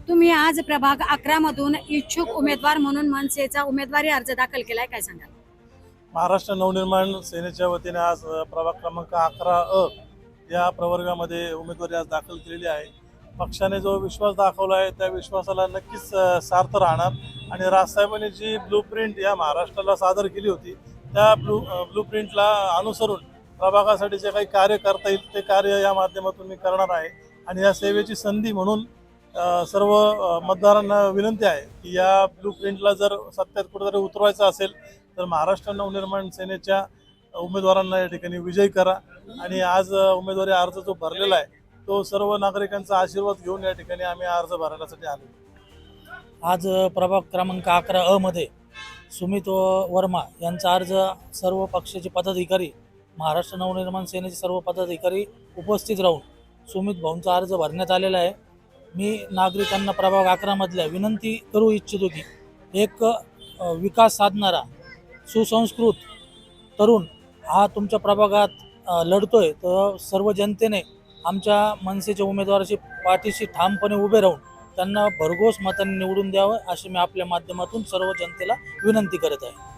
तुम्ही आज प्रभाग 11 मधून इच्छुक उमेदवार म्हणून मनसेचा उमेदवारी अर्ज दाखल केलाय, काय सांगाल? महाराष्ट्र नवनिर्माण सेनेच्या वतीने आज प्रभाग क्रमांक 11 या प्रवर्गामध्ये उमेदवारी आज दाखल केलेली आहे। पक्षाने जो विश्वास दाखवला आहे त्या विश्वासाला नक्कीच सार्थ राहणार आणि राजसाहेबांनी जी ब्लूप्रिंट या महाराष्ट्राला सादर केली होती त्या ब्लूप्रिंटला अनुसरून प्रभागासाठी जे काही कार्य करता येईल ते कार्य या माध्यमातून मी करणार आहे। आणि या सेवेची संधी म्हणून सर्व मतदारांना विनंती आहे की या ब्लूप्रिंटला जर सत्यात कुठेतरी उतरवायचं असेल तर महाराष्ट्र नवनिर्माण सेनेच्या उमेदवारांना या ठिकाणी विजयी करा। आणि आज उमेदवारी अर्ज जो भरलेला आहे तो सर्व नागरिकांचा आशीर्वाद घेऊन या ठिकाणी आम्ही अर्ज भरण्यासाठी आलो। आज प्रभाग क्रमांक 11 मध्ये सुमित वर्मा यांचा अर्ज सर्व पक्षाचे पदाधिकारी, महाराष्ट्र नवनिर्माण सेनेचे सर्व पदाधिकारी उपस्थित राहून सुमित भाऊंचा अर्ज भरण्यात आलेला आहे। मी नागरिकांना प्रभाग 11 मधल्या विनंती करू इच्छितो की एक विकास साधणारा सुसंस्कृत तरुण हा तुमच्या प्रभागात लढतोय, तर सर्व जनतेने आमच्या मनसेच्या उमेदवाराची पाठीशी ठामपणे उभे राहून त्यांना भरघोस मतांनी निवडून द्यावं अशी मी आपल्या माध्यमातून सर्व जनतेला विनंती करत आहे।